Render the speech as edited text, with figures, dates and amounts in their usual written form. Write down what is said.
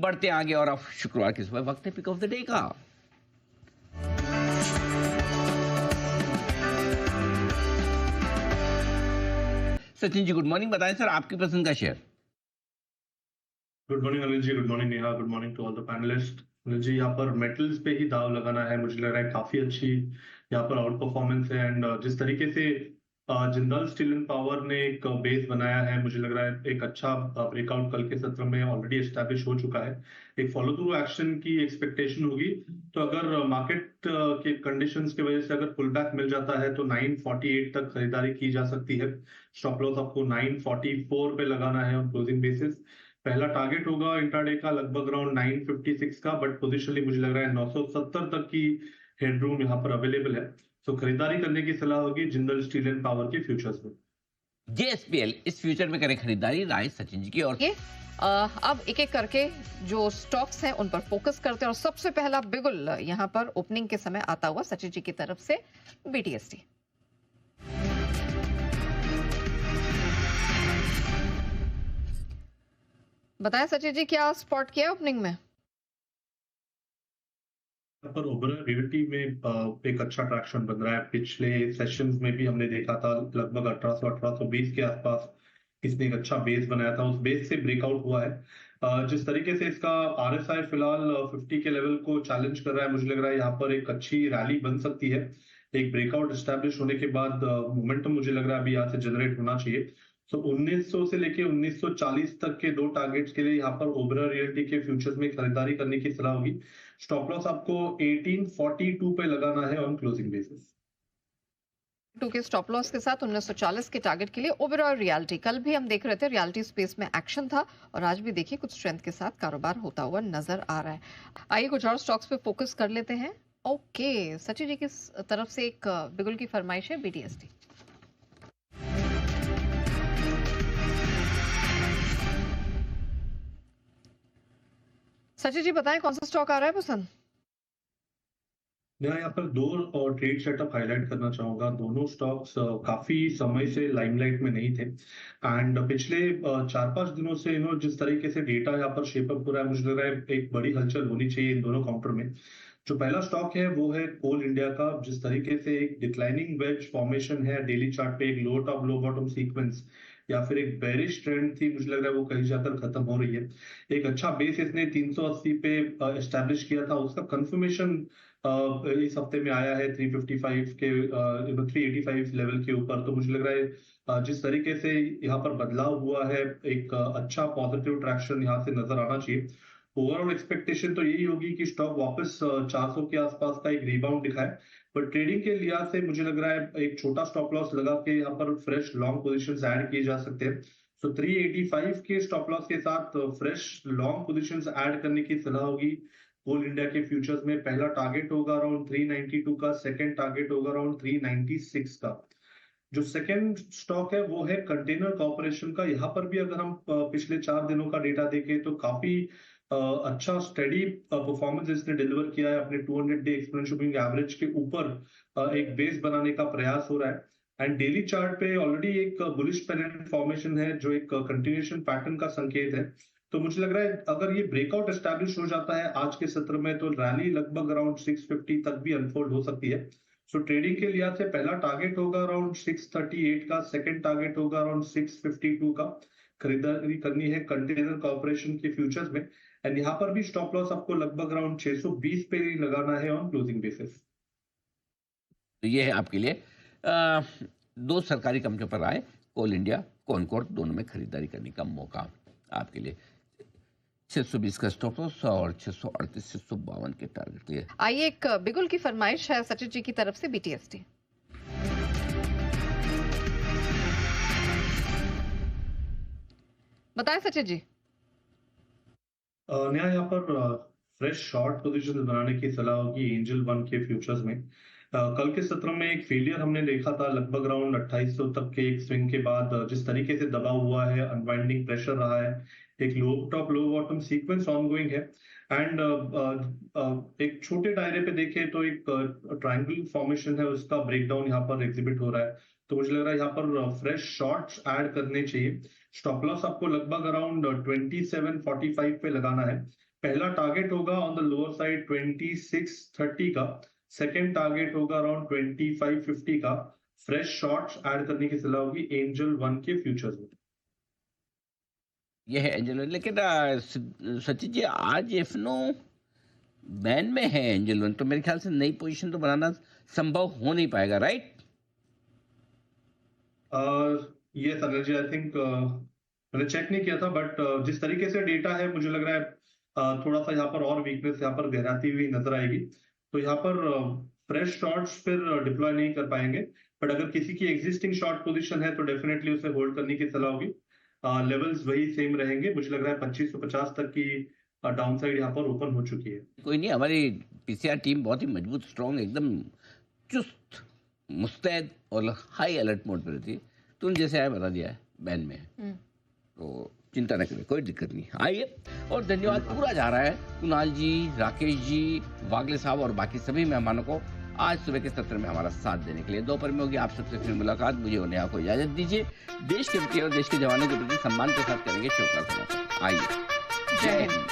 बढ़ते हैं आगे और अब शुक्रवार की सुबह वक्त है पिक ऑफ द डे का। सचिन जी गुड मॉर्निंग, बताएं सर आपकी पसंद का share. Good morning Anil ji, good morning Neha, good morning to all the panellists. Anil ji, यहाँ पर मेटल्स पे ही दाव लगाना है। मुझे लग रहा है काफी अच्छी यहाँ पर आउट परफॉर्मेंस है। एंड जिस तरीके से जिंदाल स्टील एंड पावर ने एक बेस बनाया है, मुझे लग रहा है एक अच्छा ब्रेकआउट कल के सत्र में ऑलरेडी एस्टैब्लिश हो चुका है। एक फॉलो थ्रू एक्शन की एक्सपेक्टेशन होगी। तो अगर मार्केट के कंडीशंस की वजह से अगर पुल बैक मिल जाता है तो 948 तक खरीदारी की जा सकती है। स्टॉप लॉस आपको 944 पे लगाना है ऑन क्लोजिंग बेसिस। पहला टारगेट होगा इंट्राडे का लगभग अराउंड 956 का, बट पोजिशनली मुझे लग रहा है 970 तक की हेडरूम यहाँ पर अवेलेबल है। तो खरीदारी करने की सलाह होगी जिंदल स्टील एंड पावर के फ्यूचर्स में। जेएसपीएल इस फ्यूचर में करें खरीदारी, राय सचिन जी की। और ये अब एक एक करके जो स्टॉक्स हैं उन पर फोकस करते हैं और सबसे पहला बिगुल यहाँ पर ओपनिंग के समय आता हुआ सचिन जी की तरफ से बीटीएसटी। बताएं सचिन जी क्या स्पॉट किया ओपनिंग में। पर ओबेरॉय रियल्टी में एक अच्छा ट्रैक्शन बन रहा है। पिछले सेशंस में भी हमने देखा था लगभग 1800-1820 के आसपास इसने एक अच्छा बेस बनाया था, उस बेस से ब्रेकआउट हुआ है। जिस तरीके से इसका आरएसआई फिलहाल 50 के लेवल को चैलेंज कर रहा है, मुझे लग रहा है यहाँ पर एक अच्छी रैली बन सकती है। एक ब्रेकआउट एस्टैब्लिश होने के बाद मोमेंटम मुझे लग रहा है अभी यहाँ से जनरेट होना चाहिए। तो 1900 से लेके 1940 तक के दो टारगेट्स के लिए यहाँ पर ओबेरॉय रियल्टी के फ्यूचर्स में खरीदारी करने की सलाह होगी। स्टॉप लॉस आपको 1842 पे लगाना है ऑन क्लोजिंग बेसिस। टू के स्टॉप लॉस के साथ 1940 के टारगेट के लिए ओबेरॉय रियल्टी। कल भी हम देख रहे थे रियल्टी स्पेस में एक्शन था और आज भी देखिए कुछ स्ट्रेंथ के साथ कारोबार होता हुआ नजर आ रहा है। आइए कुछ और स्टॉक्स पे फोकस कर लेते हैं। ओके, सचिन जी की तरफ से एक बिगुल की फरमाइश है बीटीएसटी। सचिन जी बताएं कौन सा स्टॉक आ रहा है पसंद। मैं यहाँ पर दो और ट्रेड सेटअप हाईलाइट करना चाहूंगा। दोनों स्टॉक्स काफी समय से लाइमलाइट में नहीं थे एंड पिछले 4-5 दिनों से जिस तरीके से डेटा यहाँ पर शेपअप हो रहा है, मुझे लग रहा है एक बड़ी हलचल होनी चाहिए इन दोनों काउंटर में। जो पहला स्टॉक है वो है कोल इंडिया का। जिस तरीके से एक डिक्लाइनिंग वेज फॉर्मेशन है डेली चार्ट पे, एक लो टॉप लो बॉटम सीक्वेंस या फिर एक बेरिश ट्रेंड थी, मुझे लग रहा है वो कहीं जाकर खत्म हो रही है। एक अच्छा बेस इसने 380 पे एस्टैब्लिश किया था, उसका कंफर्मेशन इस हफ्ते में आया है 355 के 385 लेवल के ऊपर। तो मुझे लग रहा है जिस तरीके से यहाँ पर बदलाव हुआ है, एक अच्छा पॉजिटिव ट्रैक्शन यहाँ से नजर आना चाहिए। ओवरऑल एक्सपेक्टेशन तो यही होगी कि स्टॉक वापस 400 के आसपास का एक रिबाउंड दिखाए। पर ट्रेडिंग के लिहाज से मुझे लग रहा है एक छोटा स्टॉप लॉस लगा के यहाँ पर फ्रेश लॉन्ग पोजीशंस ऐड किए जा सकते हैं। सो 385 के स्टॉप लॉस के साथ फ्रेश लॉन्ग पोजीशंस ऐड करने की सलाह होगी। कोल इंडिया के फ्यूचर्स में पहला टारगेट होगा अराउंड 392 का, सेकंड टारगेट होगा अराउंड 396 का। जो सेकंड स्टॉक है वो है कंटेनर कॉर्पोरेशन का। यहाँ पर भी अगर हम पिछले 4 दिनों का डेटा देखें तो काफी अच्छा स्टेडी परफॉर्मेंस इसने डिलीवर किया है। अपने 200 डे एक्सपोनेंशियल मूविंग एवरेज के ऊपर एक बेस बनाने का प्रयास हो रहा है एंड डेली चार्ट पे ऑलरेडी एक बुलिश पेंडेंट फॉर्मेशन है जो एक कंटिन्यूएशन पैटर्न का संकेत है। तो मुझे लग रहा है अगर ये ब्रेकआउट एस्टैब्लिश हो जाता है आज के सत्र में तो रैली लगभग अराउंड 650 तक भी अनफोल्ड हो सकती है। सो ट्रेडिंग के लिहाज से पहला टारगेट होगा अराउंड 638 का, सेकंड टारगेट होगा अराउंड 652 का। खरीदारी करनी है कंटेनर कॉर्पोरेशन के फ्यूचर्स में एंड यहाँ पर भी स्टॉप लॉस आपको लगभग अराउंड 620 पे लगाना है ऑन क्लोजिंग बेसिस। तो ये है आपके लिए दो सरकारी कंपनियों पर आए, कोल इंडिया, कॉनकॉर्ड, दोनों में खरीदारी करने का मौका आपके लिए। 620 का स्टॉप लॉस और 638 652 के टारगेट लिए। आइए एक बिगुल की फरमाइश है सचिन जी की तरफ से बीटीएसटी। बताएं सचिन जी। नया यहाँ पर फ्रेश शॉर्ट पोजीशन बनाने की सलाह होगी एंजल वन के फ्यूचर्स में। कल के सत्र में एक फेलियर हमने देखा था लगभग अराउंड 2800 तक के एक स्विंग के बाद जिस तरीके से दबाव हुआ है, अनवाइंडिंग प्रेशर रहा है, एक लो टॉप लो बॉटम सीक्वेंस ऑनगोइंग है एंड एक छोटे दायरे पे देखें तो एक ट्रायंगल फॉर्मेशन है, उसका ब्रेकडाउन यहाँ पर एग्जिबिट हो रहा है। तो मुझे लग रहा है यहाँ पर फ्रेश शॉर्ट्स ऐड करने चाहिए। स्टॉप लॉस आपको लगभग अराउंड 2745 पे लगाना है। पहला टारगेट होगा ऑन द लोअर साइड 2630 का, सेकंड टारगेट होगा अराउंड 2550 का। फ्रेश शॉर्ट्स ऐड करने की सलाह होगी एंजल 1 के फ्यूचर्स में। ये है एंजल वन, लेकिन सचिन जी आज एफनो बैन में है एंजल वन, तो मेरे ख्याल से नई पोजीशन तो बनाना संभव हो नहीं पाएगा, राइट? ये सर आई थिंक मैंने चेक नहीं किया था, बट जिस तरीके से डेटा है मुझे लग रहा है थोड़ा सा यहाँ पर और वीकनेस यहाँ पर गहराती हुई नजर आएगी। तो यहाँ पर फ्रेश शॉर्ट्स फिर डिप्लॉय नहीं कर पाएंगे, बट अगर किसी की एग्जिस्टिंग शॉर्ट पोजीशन है तो डेफिनेटली उसे होल्ड करने की सलाह होगी। लेवल्स वही सेम रहेंगे, मुझे लग रहा है 2550 तक की डाउन साइड यहाँ पर ओपन हो चुकी है। कोई नहीं, हमारी पीसीआर टीम बहुत ही मजबूत, स्ट्रांग, एकदम चुस्त, मुस्तैद और हाई अलर्ट मोड पर रहती है। तो उन जैसे आया बता दिया है बैन में है, तो चिंता न करें, कोई दिक्कत नहीं। आइए, और धन्यवाद पूरा जा रहा है कुणाल जी, राकेश जी, वागले साहब और बाकी सभी मेहमानों को आज सुबह के सत्र में हमारा साथ देने के लिए। दोपहर में होगी आप सबसे फिर मुलाकात। मुझे और नेहा को इजाजत दीजिए। देश के प्रति और देश के जवानों के प्रति सम्मान के साथ करेंगे शोक का समापन। आइए, जय हिंद।